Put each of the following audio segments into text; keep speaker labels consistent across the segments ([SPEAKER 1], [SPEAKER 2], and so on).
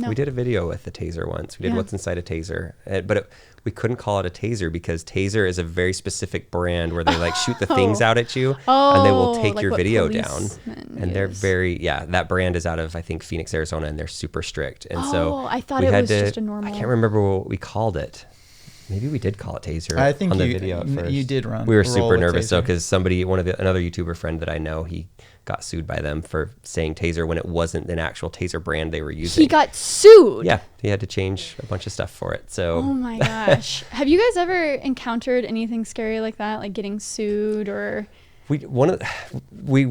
[SPEAKER 1] We did a video with the taser once. We did what's inside a taser, but we couldn't call it a taser because taser is a very specific brand where they like shoot the things out at you and they will take
[SPEAKER 2] like
[SPEAKER 1] your
[SPEAKER 2] what
[SPEAKER 1] video down. And they're
[SPEAKER 2] use.
[SPEAKER 1] that brand is out of, I think, Phoenix, Arizona, and they're super strict. And so
[SPEAKER 2] I thought it was just a normal.
[SPEAKER 1] I can't remember what we called it. Maybe we did call it taser.
[SPEAKER 3] I think
[SPEAKER 1] on the video at first.
[SPEAKER 3] You did
[SPEAKER 1] We were super nervous though, because another YouTuber friend that I know, he got sued by them for saying taser when it wasn't an actual taser brand they were using.
[SPEAKER 2] He got sued.
[SPEAKER 1] Yeah, he had to change a bunch of stuff for it. So.
[SPEAKER 2] Oh my gosh! Have you guys ever encountered anything scary like that, like getting sued or?
[SPEAKER 1] We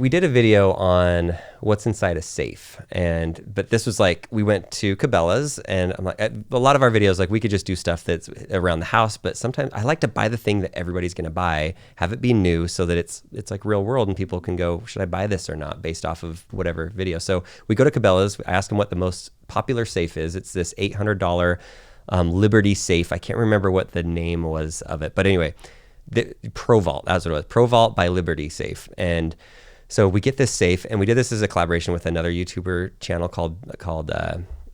[SPEAKER 1] did a video on what's inside a safe, but this was like we went to Cabela's, and I'm like, a lot of our videos, like we could just do stuff that's around the house, but sometimes I like to buy the thing that everybody's going to buy, have it be new so that it's like real world and people can go, should I buy this or not, based off of whatever video. So we go to Cabela's, I ask them what the most popular safe is. It's this $800 Liberty safe. I can't remember what the name was of it, but anyway. The Pro Vault, that's what it was. Pro Vault by Liberty Safe. And so we get this safe, and we did this as a collaboration with another YouTuber channel called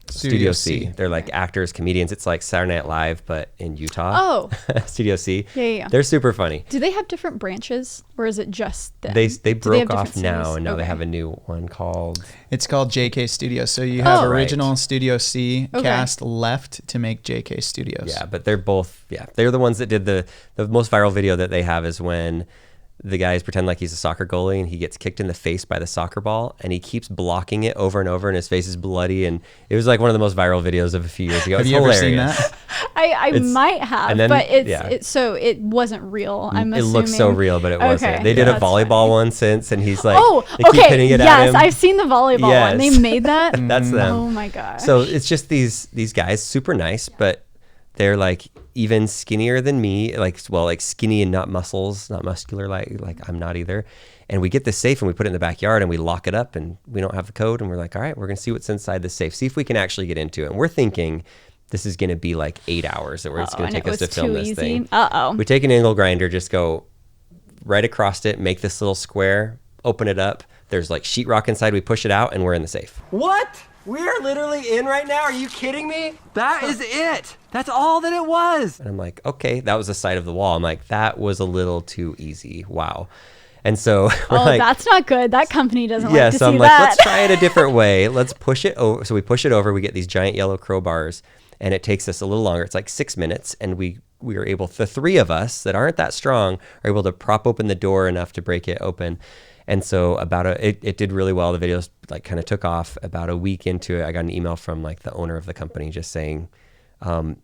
[SPEAKER 1] Studio C. They're like actors, comedians. It's like Saturday Night Live, but in Utah.
[SPEAKER 2] Oh.
[SPEAKER 1] Studio C.
[SPEAKER 2] Yeah.
[SPEAKER 1] They're super funny.
[SPEAKER 2] Do they have different branches, or is it just them?
[SPEAKER 1] They broke off
[SPEAKER 2] different
[SPEAKER 1] now,
[SPEAKER 2] series?
[SPEAKER 1] and now
[SPEAKER 2] Okay.
[SPEAKER 1] they have a new one called...
[SPEAKER 3] It's called JK Studios. So you have original
[SPEAKER 1] right.
[SPEAKER 3] Studio C cast left to make JK Studios.
[SPEAKER 1] Yeah, but they're both, they're the ones that did the most viral video that they have is when the guys pretend like he's a soccer goalie and he gets kicked in the face by the soccer ball and he keeps blocking it over and over and his face is bloody, and it was like one of the most viral videos of a few years ago.
[SPEAKER 3] Have
[SPEAKER 1] it's
[SPEAKER 3] you
[SPEAKER 1] hilarious.
[SPEAKER 3] ever seen that?
[SPEAKER 2] I might have,
[SPEAKER 1] then,
[SPEAKER 2] but so it wasn't real. I'm assuming.
[SPEAKER 1] It looks so real, but it wasn't. They did a volleyball one since, and he's like, they keep hitting it at him.
[SPEAKER 2] Yes, I've seen the volleyball one. They made that.
[SPEAKER 1] That's them.
[SPEAKER 2] Oh my gosh.
[SPEAKER 1] So it's just these guys, super nice, but they're like even skinnier than me, like skinny and not muscles, not muscular like I'm not either. And we get this safe and we put it in the backyard and we lock it up and we don't have the code, and we're like, all right, we're gonna see what's inside the safe, see if we can actually get into it. And we're thinking this is gonna be like 8 hours that it's gonna take us to film this thing. We take an angle grinder, just go right across it, make this little square, open it up. There's like sheetrock inside. We push it out and we're in the safe.
[SPEAKER 4] What? We're literally in right now? Are you kidding me? That is it. That's all that it was.
[SPEAKER 1] And I'm like, okay, that was the side of the wall. I'm like, that was a little too easy. Wow. And so we're like,
[SPEAKER 2] that's not good. That company doesn't like to see that.
[SPEAKER 1] So I'm like, let's try it a different way. Let's push it over. So we push it over. We get these giant yellow crowbars, and it takes us a little longer. It's like 6 minutes, and we are able, the three of us that aren't that strong are able to prop open the door enough to break it open. And so it did really well. The videos like kind of took off. About a week into it, I got an email from like the owner of the company just saying,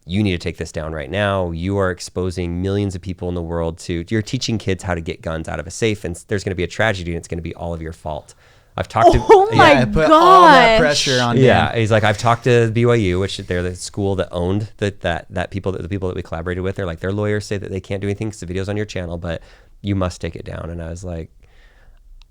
[SPEAKER 1] you need to take this down right now. You are exposing millions of people in the world you're teaching kids how to get guns out of a safe, and there's going to be a tragedy, and it's going to be all of your fault. I've talked to
[SPEAKER 2] my
[SPEAKER 3] put all that pressure on.
[SPEAKER 1] Yeah, he's like, I've talked to BYU, which they're the school that owned the people that we collaborated with. They're like, their lawyers say that they can't do anything because the video's on your channel, but you must take it down. And I was like,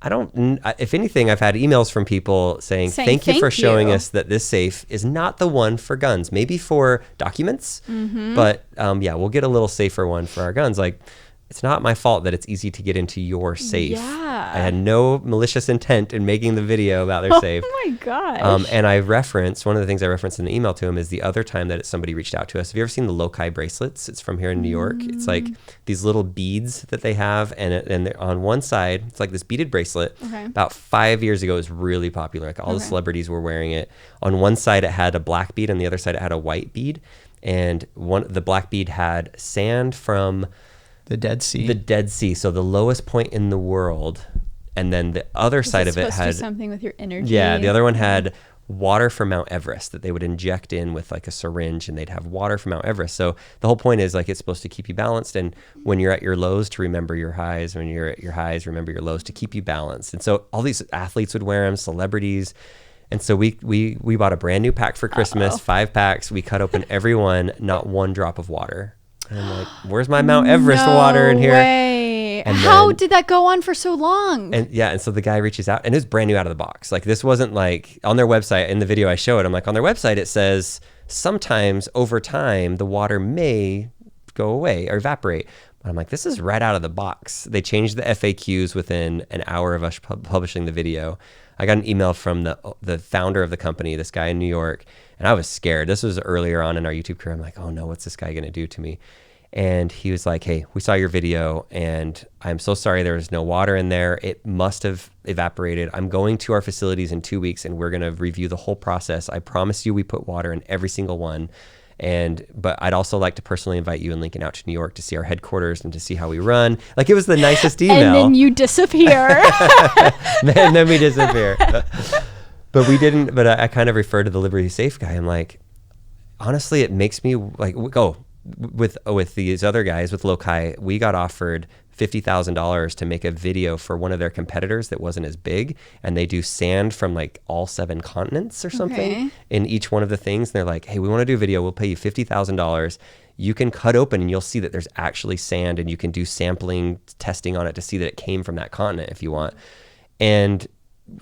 [SPEAKER 1] if anything, I've had emails from people saying thank you for showing us that this safe is not the one for guns, maybe for documents, but we'll get a little safer one for our guns. Like, it's not my fault that it's easy to get into your safe.
[SPEAKER 2] Yeah.
[SPEAKER 1] I had no malicious intent in making the video about their safe.
[SPEAKER 2] Oh my gosh.
[SPEAKER 1] And one of the things I referenced in the email to him is the other time that somebody reached out to us. Have you ever seen the Lokai bracelets? It's from here in New York. It's like these little beads that they have, and they're on one side, it's like this beaded bracelet.
[SPEAKER 2] Okay.
[SPEAKER 1] About 5 years ago, it was really popular. Like all the celebrities were wearing it. On one side, it had a black bead, on the other side, it had a white bead. And the black bead had sand from
[SPEAKER 3] the Dead Sea.
[SPEAKER 1] The Dead Sea, so the lowest point in the world. And then the other side of it had
[SPEAKER 2] to do something with your energy.
[SPEAKER 1] Yeah, the other one had water from Mount Everest that they would inject in with like a syringe, and they'd have water from Mount Everest. So the whole point is like it's supposed to keep you balanced, and when you're at your lows to remember your highs, when you're at your highs remember your lows, to keep you balanced. And so all these athletes would wear them, celebrities. And so we bought a brand new pack for Christmas, 5 packs. We cut open every one, not one drop of water. And I'm like, where's my Mount Everest water in here?
[SPEAKER 2] Way.
[SPEAKER 1] And
[SPEAKER 2] how did that go on for so long?
[SPEAKER 1] And so the guy reaches out, and it was brand new out of the box. Like, this wasn't like on their website. In the video I show it, I'm like, on their website it says sometimes over time the water may go away or evaporate. But I'm like, this is right out of the box. They changed the FAQs within an hour of us publishing the video. I got an email from the founder of the company, this guy in New York, and I was scared. This was earlier on in our YouTube career. I'm like, oh no, what's this guy going to do to me? And he was like, hey, we saw your video and I'm so sorry there was no water in there. It must have evaporated. I'm going to our facilities in 2 weeks and we're going to review the whole process. I promise you we put water in every single one. But I'd also like to personally invite you and Lincoln out to New York to see our headquarters and to see how we run. Like, it was the nicest email.
[SPEAKER 2] And then you disappear.
[SPEAKER 1] and then we disappear. But we didn't, but I kind of referred to the Liberty Safe guy. I'm like, honestly, it makes me like, with these other guys, with Lokai, we got offered $50,000 to make a video for one of their competitors that wasn't as big, and they do sand from like all 7 continents or something in each one of the things. And they're like, hey, we want to do a video. We'll pay you $50,000. You can cut open and you'll see that there's actually sand, and you can do sampling testing on it to see that it came from that continent if you want. And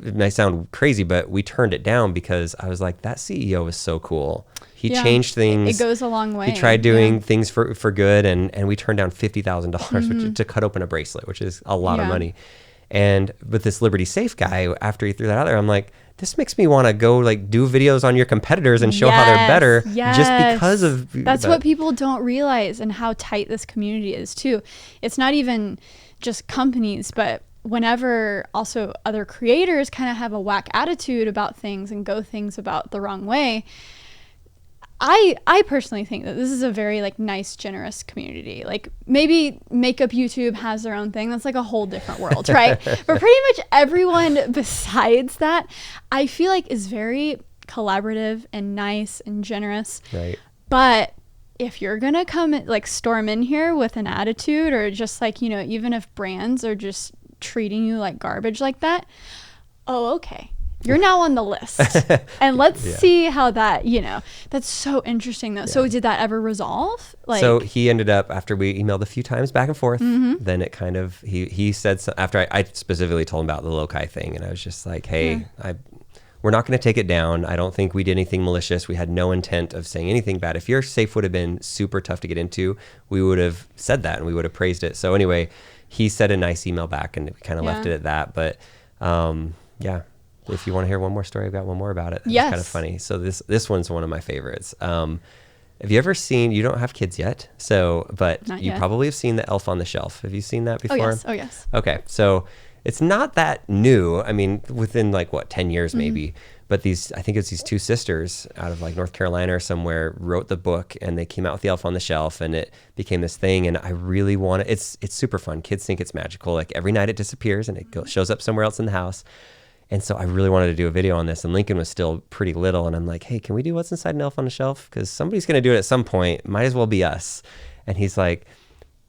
[SPEAKER 1] it may sound crazy, but we turned it down because I was like, that CEO was so cool. He changed things.
[SPEAKER 2] It goes a long way.
[SPEAKER 1] He tried doing things for good, and we turned down $50,000 to cut open a bracelet, which is a lot of money. And with this Liberty Safe guy, after he threw that out there, I'm like, this makes me want to go like do videos on your competitors and show how they're better just because of
[SPEAKER 2] That's what people don't realize, and how tight this community is too. It's not even just companies, but whenever also other creators kind of have a whack attitude about things and go things about the wrong way, I personally think that this is a very like nice, generous community. Like, maybe Makeup YouTube has their own thing. That's like a whole different world, right? But pretty much everyone besides that, I feel like, is very collaborative and nice and generous.
[SPEAKER 1] Right.
[SPEAKER 2] But if you're gonna come like storm in here with an attitude, or just like, you know, even if brands are just treating you like garbage like that, okay, you're now on the list. And let's see how that, you know, that's so interesting though. So did that ever resolve? Like,
[SPEAKER 1] so he ended up, after we emailed a few times back and forth, then it kind of, he said, after I specifically told him about the Lokai thing, and I was just like, hey, we're not going to take it down. I don't think we did anything malicious. We had no intent of saying anything bad. If your safe would have been super tough to get into, we would have said that and we would have praised it. So anyway, he sent a nice email back, and we kind of left it at that. But if you want to hear one more story, I've got one more about it. It's kind of funny. So this one's one of my favorites. Have you ever seen, you don't have kids yet, but you probably have seen the Elf on the Shelf. Have you seen that before?
[SPEAKER 2] Oh yes.
[SPEAKER 1] Okay. So it's not that new. I mean, within like 10 years maybe. But I think it's these 2 sisters out of like North Carolina or somewhere wrote the book, and they came out with the Elf on the Shelf, and it became this thing. And I really want it. It's super fun. Kids think it's magical. Like, every night it disappears and it shows up somewhere else in the house. And so I really wanted to do a video on this, and Lincoln was still pretty little. And I'm like, hey, can we do what's inside an elf on the shelf? Because somebody's going to do it at some point. Might as well be us. And he's like,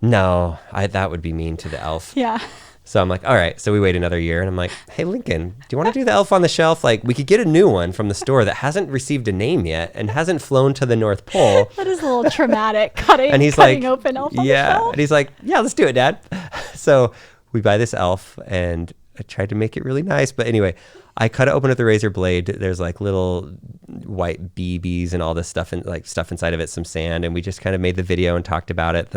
[SPEAKER 1] no, that would be mean to the elf.
[SPEAKER 2] Yeah.
[SPEAKER 1] So I'm like, all right. So we wait another year, and I'm like, hey, Lincoln, do you want to do the elf on the shelf? Like, we could get a new one from the store that hasn't received a name yet and hasn't flown to the North Pole.
[SPEAKER 2] That is a little traumatic, cutting open elf on the shelf.
[SPEAKER 1] And he's like, yeah, let's do it, Dad. So we buy this elf, and I tried to make it really nice. But anyway, I cut it open with the razor blade. There's like little white BBs and all this stuff, and like stuff inside of it, some sand. And we just kind of made the video and talked about it.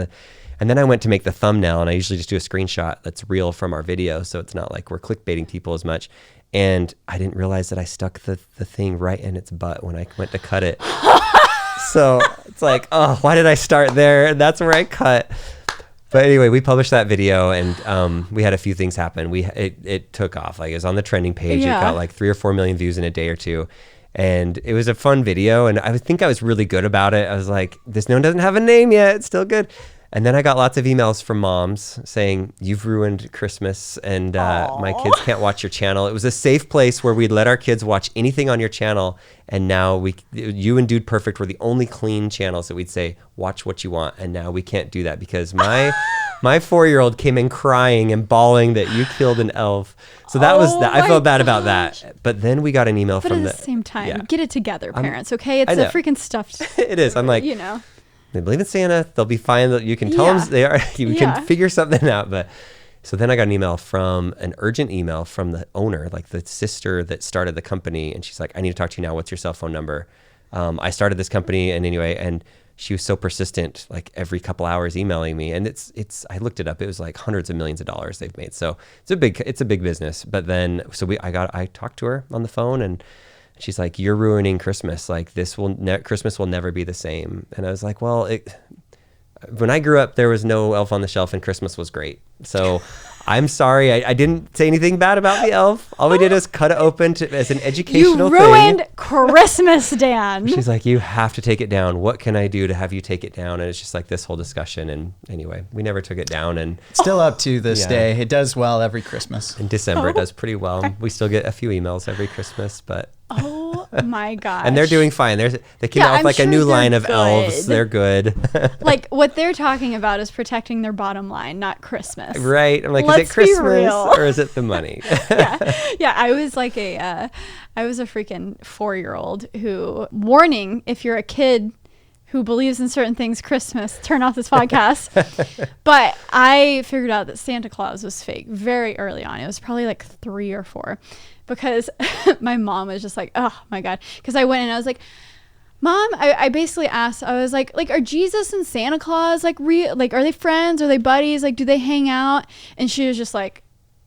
[SPEAKER 1] And then I went to make the thumbnail, and I usually just do a screenshot that's real from our video, so it's not like we're clickbaiting people as much. And I didn't realize that I stuck the thing right in its butt when I went to cut it. So it's like, oh, why did I start there? And that's where I cut. But anyway, we published that video, and we had a few things happen. It took off. Like, it was on the trending page.
[SPEAKER 2] Yeah.
[SPEAKER 1] It got like 3 or 4 million views in a day or two. And it was a fun video, and I think I was really good about it. I was like, this one doesn't have a name yet. It's still good. And then I got lots of emails from moms saying, you've ruined Christmas, and my kids can't watch your channel. It was a safe place where we'd let our kids watch anything on your channel. And now you and Dude Perfect were the only clean channels that we'd say, watch what you want. And now we can't do that because my 4-year-old came in crying and bawling that you killed an elf. So that was that. I felt bad about that. But then we got an email from
[SPEAKER 2] at the same time, get it together, parents. Okay, it's a freaking stuffed.
[SPEAKER 1] It is. I'm like, they believe in Santa. They'll be fine. You can tell them they are. You can figure something out. But so then I got an urgent email from the owner, like the sister that started the company, and she's like, "I need to talk to you now. What's your cell phone number?" I started this company, and she was so persistent, like every couple hours emailing me. And I looked it up. It was like hundreds of millions of dollars they've made. So it's a big business. But then, I talked to her on the phone, and she's like, "You're ruining Christmas. Like Christmas will never be the same." And I was like, well, when I grew up, there was no elf on the shelf, and Christmas was great. So I'm sorry. I didn't say anything bad about the elf. All we did is cut it open as an educational thing.
[SPEAKER 2] You ruined Christmas, Dan.
[SPEAKER 1] She's like, "You have to take it down. What can I do to have you take it down?" And it's just like this whole discussion. And anyway, we never took it down. And
[SPEAKER 3] Still up to this day. It does well every Christmas.
[SPEAKER 1] in December, it does pretty well. We still get a few emails every Christmas, but...
[SPEAKER 2] Oh my gosh.
[SPEAKER 1] And they're doing fine. They came out with
[SPEAKER 2] I'm
[SPEAKER 1] like a
[SPEAKER 2] sure
[SPEAKER 1] new
[SPEAKER 2] they're
[SPEAKER 1] line of
[SPEAKER 2] good.
[SPEAKER 1] elves. They're good.
[SPEAKER 2] Like what they're talking about is protecting their bottom line, not Christmas.
[SPEAKER 1] Right. I'm like,
[SPEAKER 2] Let's
[SPEAKER 1] is it Christmas
[SPEAKER 2] be real.
[SPEAKER 1] or is it the money?
[SPEAKER 2] Yeah. I was like I was a freaking 4-year-old who, warning, if you're a kid who believes in certain things, Christmas, turn off this podcast. But I figured out that Santa Claus was fake very early on. It was probably like 3 or 4, because my mom was just like, oh my God. Because I went and I was like, Mom, I basically asked, I was like, are Jesus and Santa Claus like real? Like, are they friends? Are they buddies? Like, do they hang out? And she was just like,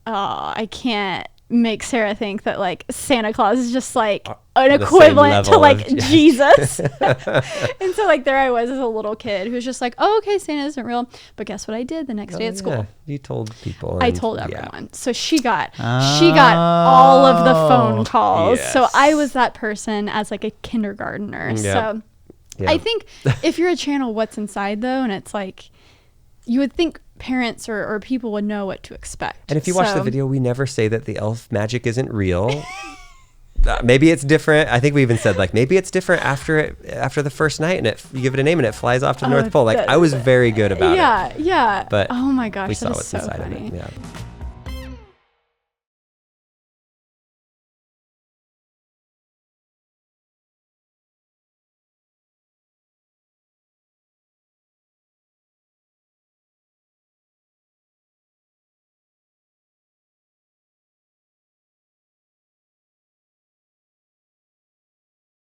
[SPEAKER 2] oh, I can't make Sarah think that like Santa Claus is just like an equivalent to like Jesus. And so like there I was as a little kid who was just like, oh, okay, Santa isn't real. But guess what I did the next day at school?
[SPEAKER 1] Yeah, you told people.
[SPEAKER 2] I told everyone. So she got all of the phone calls.
[SPEAKER 1] Yes.
[SPEAKER 2] So I was that person as like a kindergartner.
[SPEAKER 1] Yep.
[SPEAKER 2] So
[SPEAKER 1] Yep.
[SPEAKER 2] I think if you're a channel What's Inside though, and it's like, you would think parents or people would know what to expect.
[SPEAKER 1] And if you watch the video, we never say that the elf magic isn't real. Maybe it's different. I think we even said like maybe it's different after the first night, and you give it a name and it flies off to the North Pole. Like I was very good about it.
[SPEAKER 2] Yeah.
[SPEAKER 1] But
[SPEAKER 2] oh my gosh,
[SPEAKER 1] we saw
[SPEAKER 2] that is
[SPEAKER 1] what's
[SPEAKER 2] so
[SPEAKER 1] inside
[SPEAKER 2] funny.
[SPEAKER 1] of it. Yeah.